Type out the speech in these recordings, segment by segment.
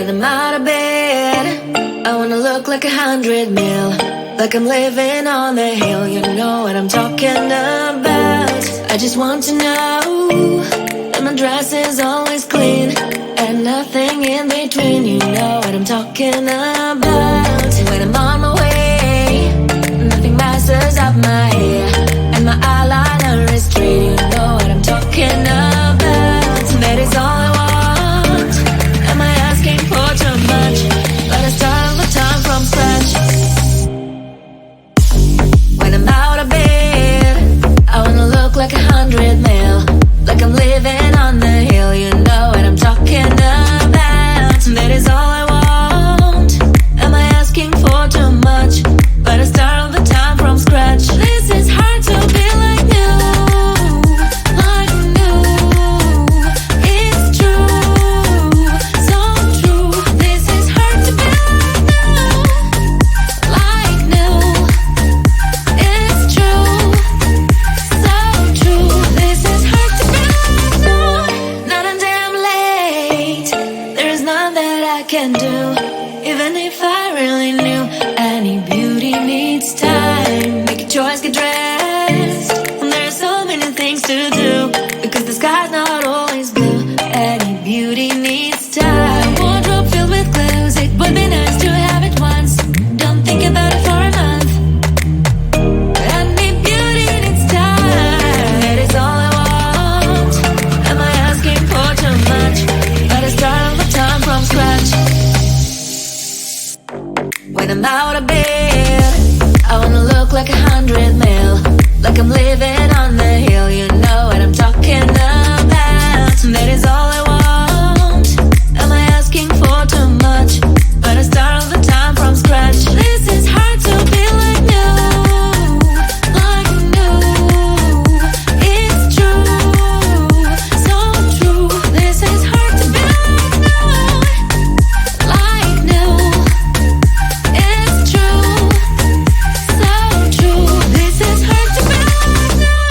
When I'm out of bed, I wanna look like 100 mil, like I'm living on the hill. You know what I'm talking about. I just want to know that my dress is always clean and nothing in between. You know what I'm talking about. When I'm on my way, nothing messes up my hair, and my eyeliner is straight. You know what I'm talking about. That is all I want. Am I asking for too much? But I start all the time from scratch. When I'm out of bed, I wanna look like 100 mil, like I'm living on the hill. You know what I'm talking about. That is all I want. Am I asking for too much? But I start all the time from scratch. This is hard to be like new, like new. It's true, so true. This is hard to be like new, it's true, so true. This is hard to be like new. Not a damn late. There is none that I can do, even if I really knew. Any beauty needs time. Make a choice, get dressed, and there are so many things to do, because the sky's not always blue. Any beauty needs time. Wardrobe filled with clues. It would be nice to have it once. Don't think about it for a month. Any beauty needs time. That is all I want. Am I asking for too much? But I start all the time from scratch. When I'm out of bed, I wanna look like 100 mil, like I'm living on the hill. You know what I'm talking about. That is all I want. Am I asking for too much? But I start all the time from scratch. This is hard to be like new, like new. It's true, so true. This is hard to be like new. It's true, so true. This is hard to be like new.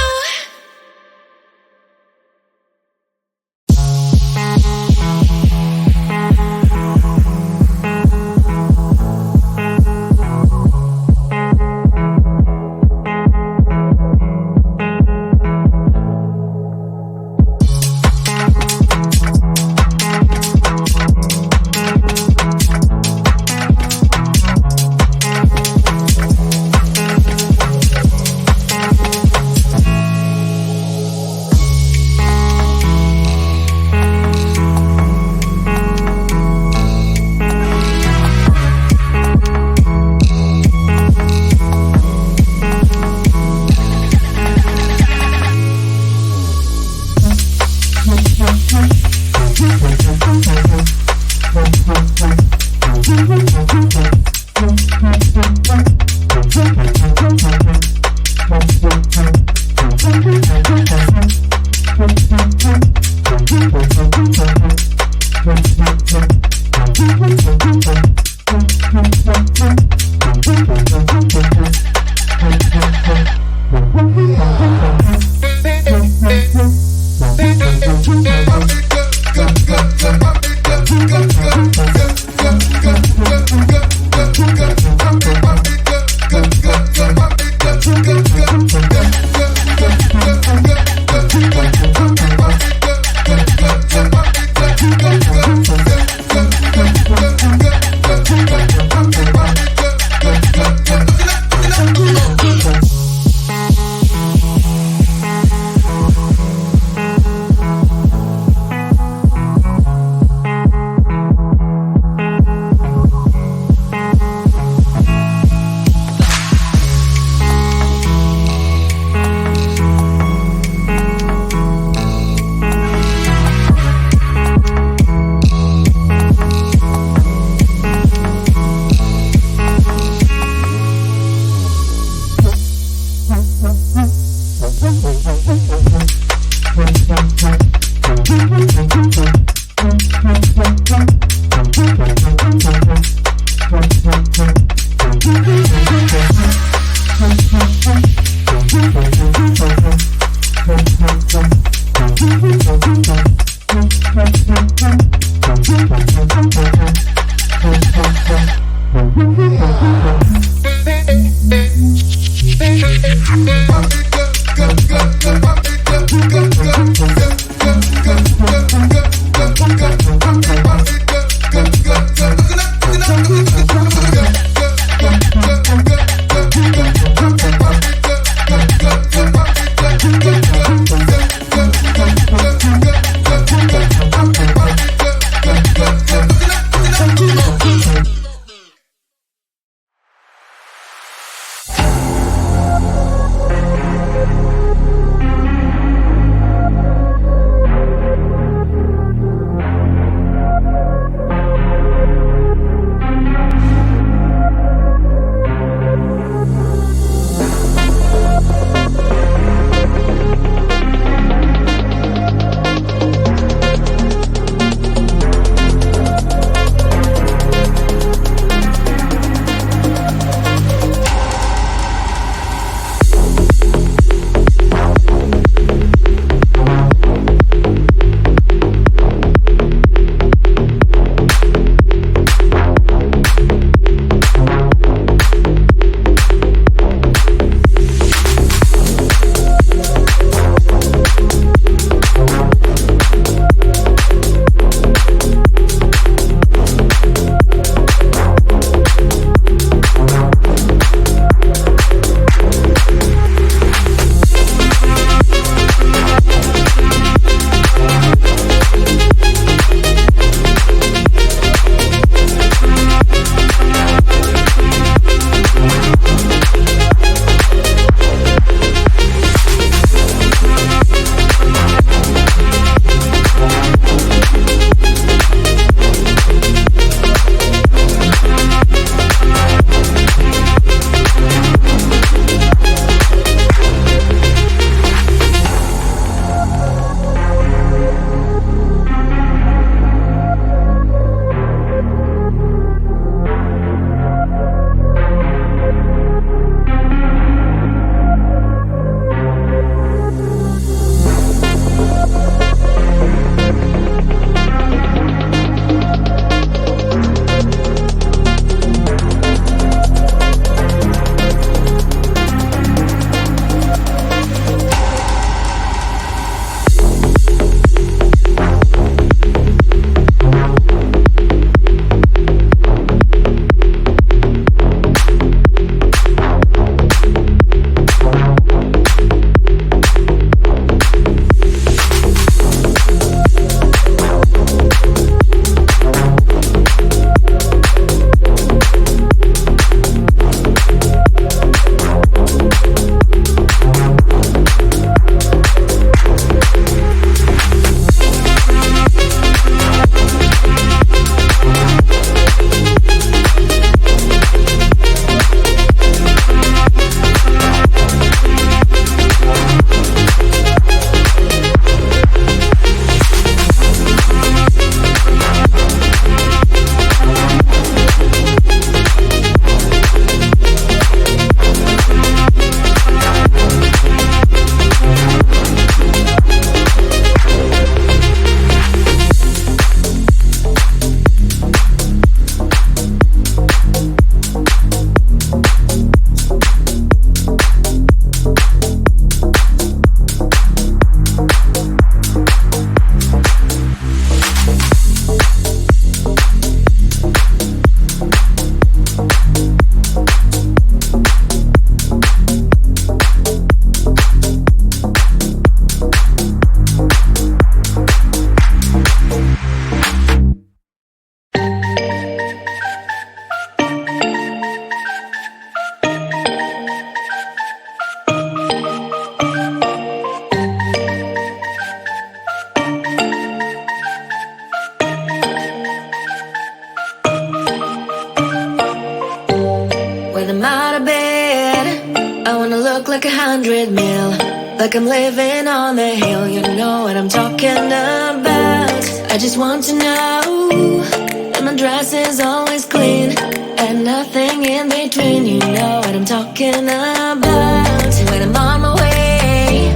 like 100 mil, like I'm living on the hill. You know what I'm talking about. I just want to know that my dress is always clean and nothing in between. You know what I'm talking about. When I'm on my way,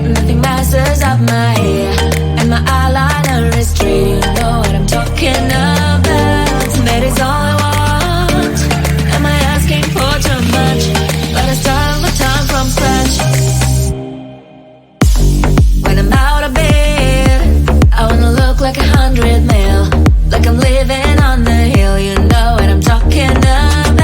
nothing messes up my hair, and my eyeliner is straight. You know what I'm talking about. That is all I want. Am I asking for too much? But I start all the time from scratch. When I'm out of bed, I wanna look like 100 mil, like I'm living on the hill. You know what I'm talking about.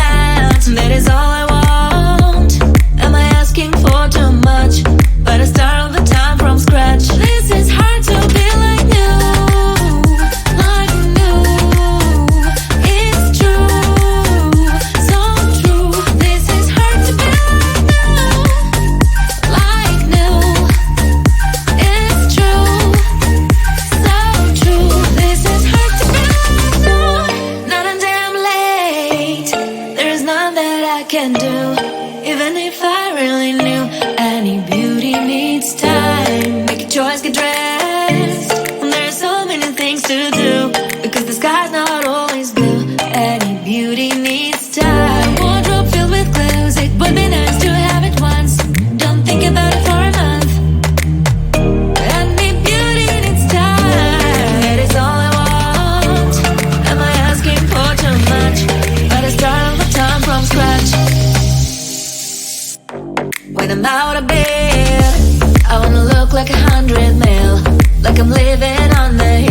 That is all I want. Am I asking for too much? But I start all the time from scratch. This is hard to be like new, like new. It's true, so true. This is hard to be like new, it's true, so true. This is hard to be like new. Not a damn late. There's none that I can do, even if I really knew. Any beauty needs time. Make a choice, get dressed. And there's so many things to do, because the sky's not always blue. Any beauty needs time. Wardrobe filled with clues. It would be nice to have it once. Don't think about it for a month. Any beauty needs time. That is all I want. Am I asking for too much? But I start all the time from scratch. When I'm out of bed, I wanna look like 100 mil, like I'm living on the hill.